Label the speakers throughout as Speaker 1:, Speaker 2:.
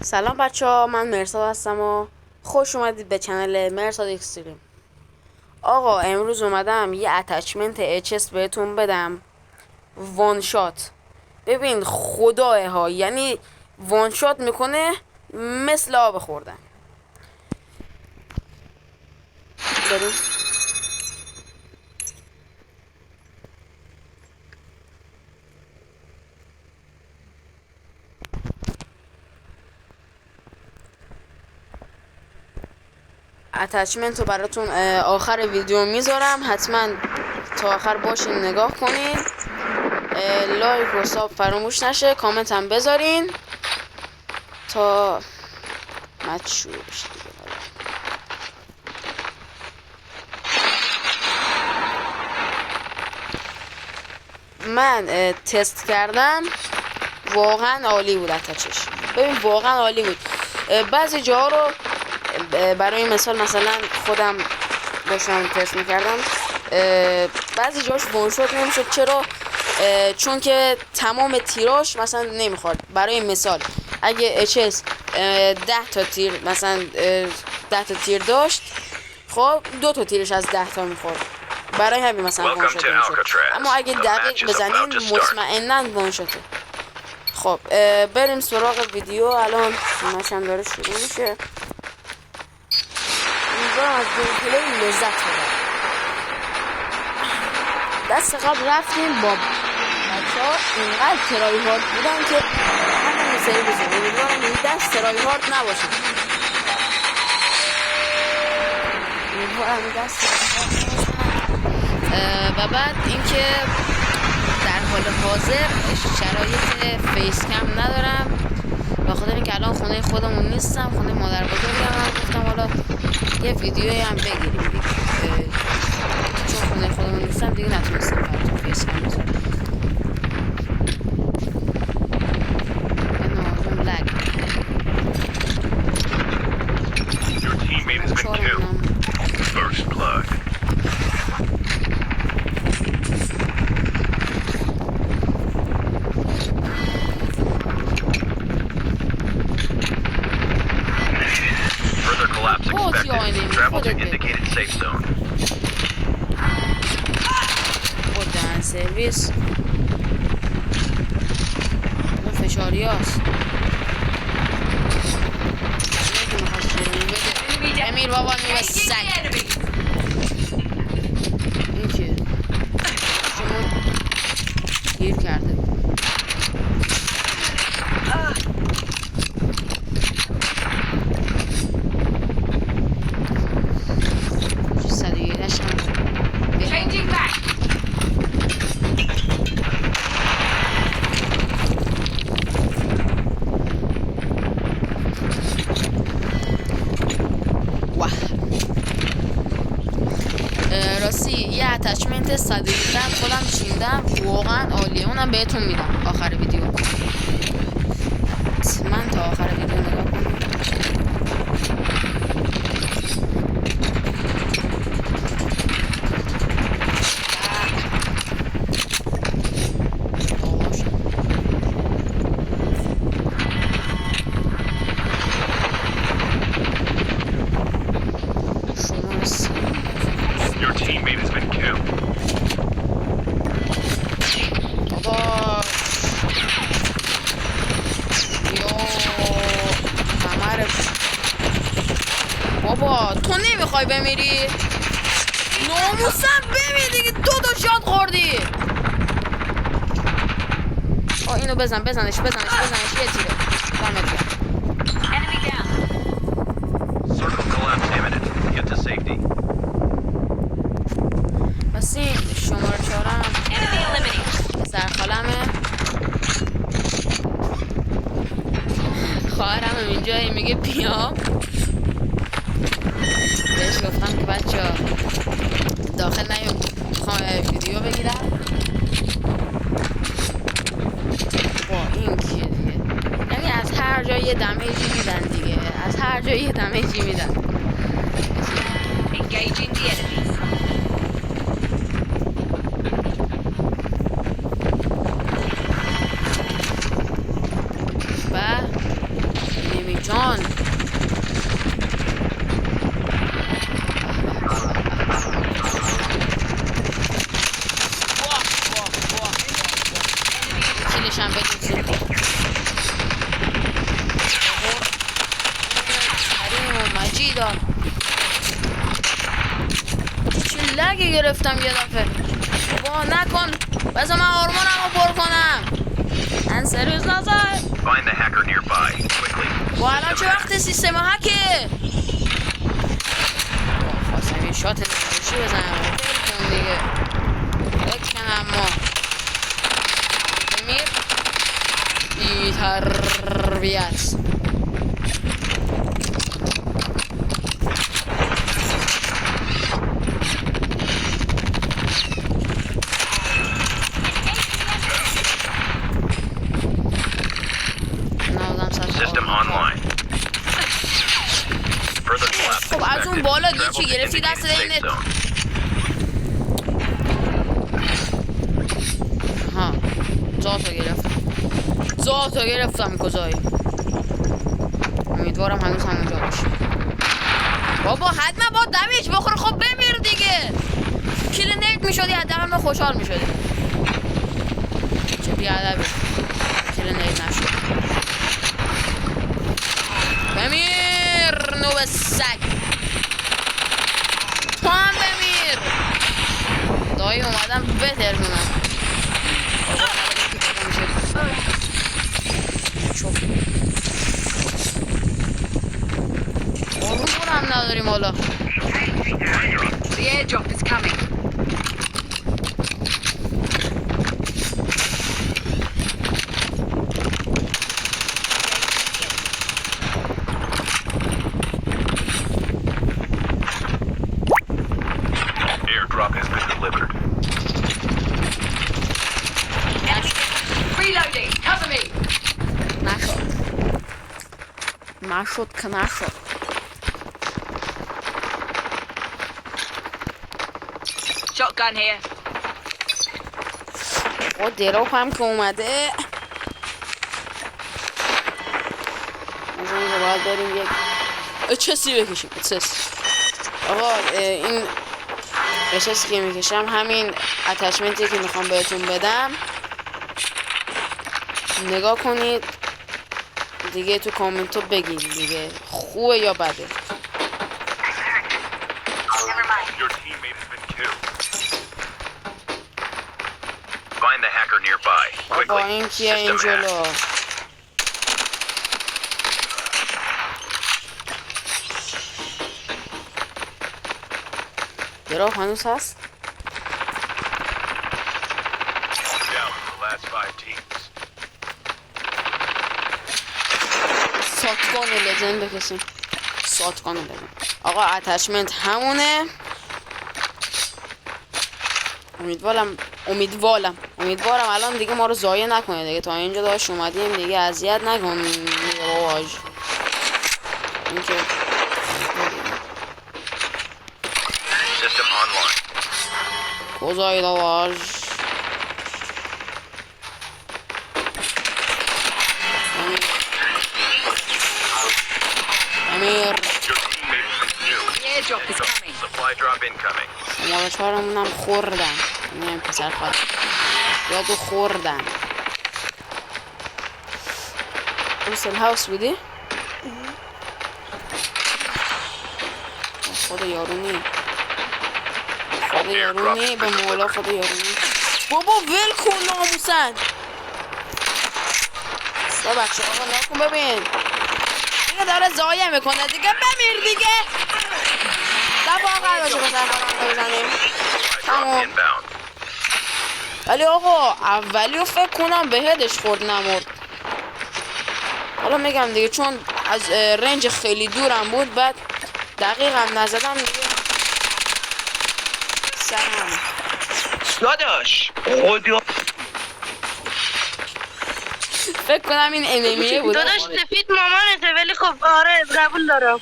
Speaker 1: سلام بچه ها، من مرساد هستم و خوش اومدید به چنل مرساد اکستریم. آقا امروز اومدم یه اتچمنت HS بهتون بدم، وان شات. ببین خداه ها، یعنی وان شات میکنه مثل آب خوردن. بریم. اتچمنت رو براتون آخر ویدیو میذارم، حتما تا آخر باشین نگاه کنین. لایک و ساب فراموش نشه، کامنت هم بذارین تا مچ شروع بشه دیگه. من تست کردم، واقعا عالی بود اتچش. ببین واقعا عالی بود. بعضی جاها رو برای مثلا خودم داشتم تست میکردم، بعضی جاش وانشات نمیشد. چرا؟ چون که تمام تیراش مثلا نمیخورد. برای مثال اگه HS 10 تا تیر، مثلا 10 تا تیر داشت، خب 2 تا تیرش از 10 تا میخورد. برای همین مثلا وانشات نمیشد. اما اگه دقیق بزنین مطمئنا وانشاته. خب بریم سراغ ویدیو. الان ماشم داره شروع میشه. امیدوارم از گیم پلی لذت ببرید. دست قبل رفتیم با بچه‌ها، اینقدر ترای هارد بودن که همون سری بزنیم. امیدوارم این دست ترای هارد نباشه. و بعد اینکه در حال حاضر شرایط فیس کم ندارم، به خاطر اینکه الان خونه خودمون نیستم، خونه مادر بزرگم. گفتم حالا یه ویدیویی هم بگیریم دیگه، چون خونه خودمون نیستم دیگه نتونستم براتون فیس کم بذارم.
Speaker 2: Travel to indicated safe zone.
Speaker 1: خودن سرویس اون فشاری هاست. امیر بابا نوه سگ این که شما گیر کرده بود. راستی یه اتچمنت 117 خودم چیندم، واقعا عالیه. اونم بهتون میدم آخر ویدیو. من تا آخر ویدیو نگاه کنم. بابا تو نمیخوای بمیری؟ ناموسم ببین دیگه 2 تا شات خوردی. اینو بزنش یه تیره. دمت گرم. بس این شماره 4م سرخالمه. خواهرم اینجایی میگه بیام. بهش گفتم که بچه داخل نیام، میخوام ویدیو بگیرم. با این که دیگه یعنی از هر جای یه دمیجی میدن دیگه، از هر جای یه دمیجی میدن. و الان چی لگی گرفتم یه دفعه بابا نکن بذار من آرمانم رو پر کنم من سریز نظر
Speaker 2: Find the hacker nearby. Quickly.
Speaker 1: با الان چه وقت سیستم هکه خواستم یه شات نمیشی بزنم فکر کن دیگه فکر کنم ما امیر بی تربیت
Speaker 2: System online. Further collapse
Speaker 1: خب از اون
Speaker 2: expected.
Speaker 1: بالا دیگه
Speaker 2: Travel
Speaker 1: چی
Speaker 2: to
Speaker 1: گرفتی دست
Speaker 2: indicated
Speaker 1: اینت
Speaker 2: safe zone.
Speaker 1: ها زاتو گرفتم کجایی امیدوارم هنوز همونجا باشه بابا حتما با دمیج بخور خب بمیر دیگه کل نیت میشدی حداقل ما خوشحال میشدی چه بیادبی کل نیت نشد بمیر نوب سگ تو هم بمیر دایی اومدم بترمونم آروم هم نداریم حالا
Speaker 3: The airdrop is coming.
Speaker 2: Airdrop has been delivered.
Speaker 3: Reloading. Cover me.
Speaker 1: نشد که نشد
Speaker 3: Shotgun here.
Speaker 1: او دراپ هم که اومده از اینجا باید بریم یک اچسی بکشیم آقا این اچسی که میکشم همین اتچمنتی که میخوام بهتون بدم نگاه کنید دیگه تو کامنت رو بگید دیگه خوبه یا بده
Speaker 2: Your teammate has been killed. Find the hacker nearby.
Speaker 1: آقا
Speaker 2: Quickly.
Speaker 1: این کیه این
Speaker 2: System hacked.
Speaker 1: جلو دراپ هنوز هست
Speaker 2: Down to the last 5 teams.
Speaker 1: ساتگان لجند بکشیم ساتگان لجند آقا اتچمنت همونه امیدوارم الان دیگه ما رو ضایع نکنه دیگه تا اینجا داشت اومدیم دیگه اذیت نکن دیگه باباش این که
Speaker 2: System online.
Speaker 1: کجایی دواش امیر
Speaker 2: Your teammate has been killed.
Speaker 3: The airdrop is coming.
Speaker 2: Supply drop incoming.
Speaker 1: شماره چهارمونم خوردن نمیم پسر خواهد یادو خوردن روسل هاوس بودی؟ خود یارونی به مولا خود یارونی بابا ول کن ناموسن ببخش آقا نکن ببین دیگه داره ضایع میکنه دیگه بمیر دیگه دفعه آقا باشه بسر کنم بزنیم
Speaker 2: Supply drop
Speaker 1: تمام
Speaker 2: inbound.
Speaker 1: ولی آقا اولی رو فکر کنم به هدش خورد نمورد حالا میگم دیگه چون از رنج خیلی دورم بود بعد دقیقم نزدم دیگه سرم
Speaker 4: داداش خودی
Speaker 1: فکر کنم این انمیه بود
Speaker 5: داداش سفید مامانته ولی خب آره قبول دارم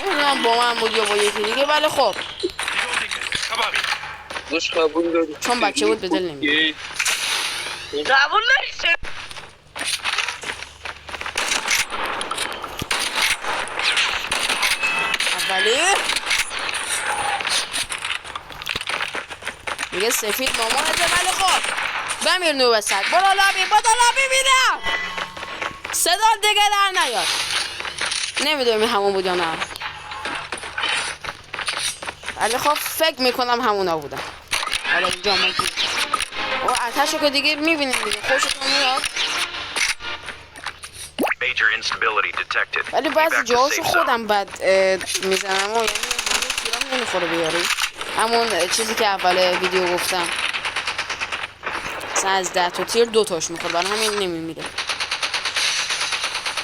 Speaker 1: نمیدونم با من بود یا با یکی دیگه ولی خب
Speaker 4: دوش قبول داری
Speaker 1: چون بچه بود به دل نمیاد
Speaker 5: قبول داری
Speaker 1: اولی میگه سفید مامانته ولی خب بمیر نوبه سگ برو لابی میدم صدا دیگه در نیاد. نمیدونم همون بود یا نه، ولی خب فکر میکنم همونا بودن. حالا اینجا من او آتشو که دیگه میبینیم دیگه خوشتون میاد.
Speaker 2: Major instability detected.
Speaker 1: ولی
Speaker 2: Be
Speaker 1: بعضی
Speaker 2: back to
Speaker 1: جاهاشو
Speaker 2: safe zone.
Speaker 1: خودم بد میزنم و یعنی همه تیرام نمیخوره بیاری. همون چیزی که اول ویدیو گفتم، مثلا از 10 تا تیر 2 تاش میخوره، برای همین نمیمیره.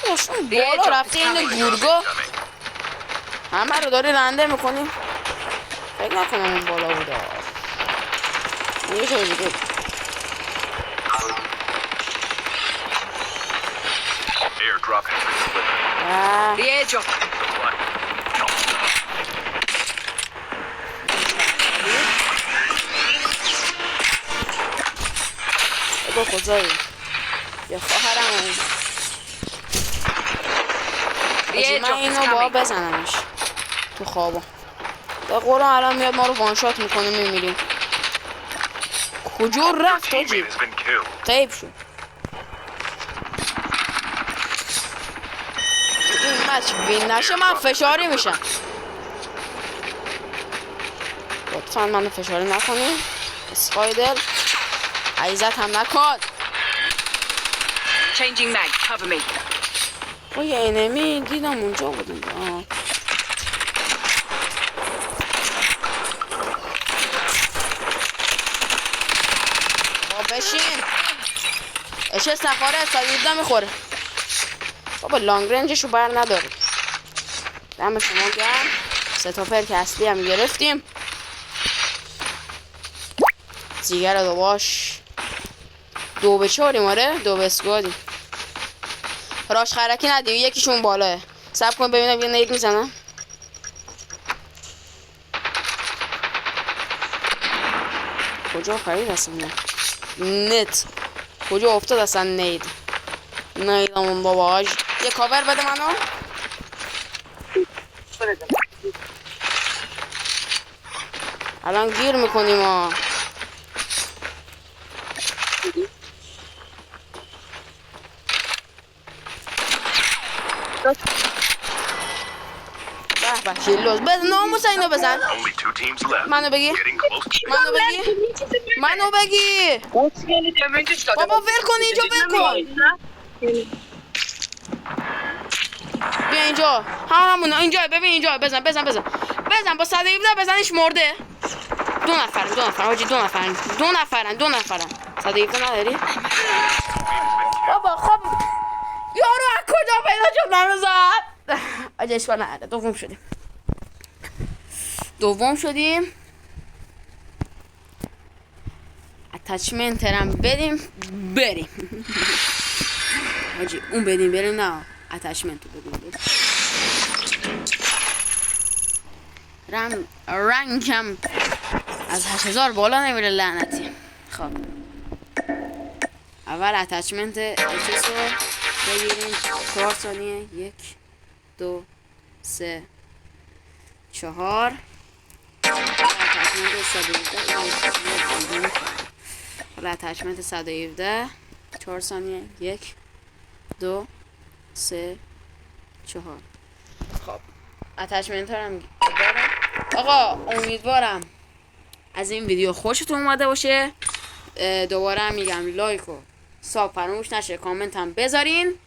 Speaker 1: اون بالا رفته این گورگا
Speaker 2: Coming.
Speaker 1: همه رو داری رنده میکنیم. فکر نکنم اون بالا بوده. یه جایی دیگه.
Speaker 2: Airdrop has been delivered.
Speaker 3: The airdrop.
Speaker 2: Supply.
Speaker 1: با کجایی؟ یه خواهرم
Speaker 3: The
Speaker 1: من
Speaker 3: airdrop is
Speaker 1: اینو با
Speaker 3: coming.
Speaker 1: بزنمش تو خوابا. به قرآن الان میاد ما رو وانشات میکنه میمیریم. کجا رفت آجی؟
Speaker 2: Teammate has been killed.
Speaker 1: غیب شد. این مچ وین نشه من فشاری میشم. لطفا منو فشاری نکنی اسپایدر. عیزت هم نکن.
Speaker 3: Changing mag. Cover me.
Speaker 1: او یه انمی دیدم اونجا بودیم. با بشین اشه سفاره 117 میخوره. بابا لانگ رنجشو بر نداره. دم شما گرم. 3 تا پرک اصلی هم گرفتیم. دیگر دو باش 2 به 4 آره 2 به اسکوادیم. راش خرکی ندیم یکیشون بالاه. صبر کن ببینم یه نید میزنم. کجا خرید اصلا نت کجا افتاد اصلا نید نیدمون باباش. یه کاور بده منو. الان گیر میکنیم ها. به به شیلوز بزن ناموس اینو بزن.
Speaker 2: Only 2 teams left.
Speaker 1: منو بگی
Speaker 2: Getting close to
Speaker 1: منو بگی منو بگی بابا ول کن اینجا ول کن. بیا اینجا همون اینجا ببین اینجا بزن بزن بزن بزن با 117 بزنش مرده. 2 نفر حاجی 2 نفرن 117 نداری بابا. خب یارو از کجا پیدا شد منو زد. آجا اشکال نداره دوم شدیم. اتچمنت هم بدیم بریم. حاجی اون بدیم بریم نه اتچمنت رو بدیم رنگم از 8000 بالا نمیره لعنتی. خب اول اتچمنت اچس رو بگیریم. 4 ثانیه 1 2 3 4 اتچمنت 117 4 ثانیه 1 2 3 4. خب اتچمنت ها هم دارم. آقا امیدوارم از این ویدیو خوشتون اومده باشه. دوباره میگم لایک و ساب فراموش نشه. کامنت هم بذارین.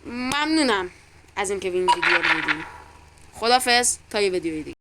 Speaker 1: ممنونم از اینکه این ویدیو رو دیدین. خدافظ تا یه ویدیو دیگه.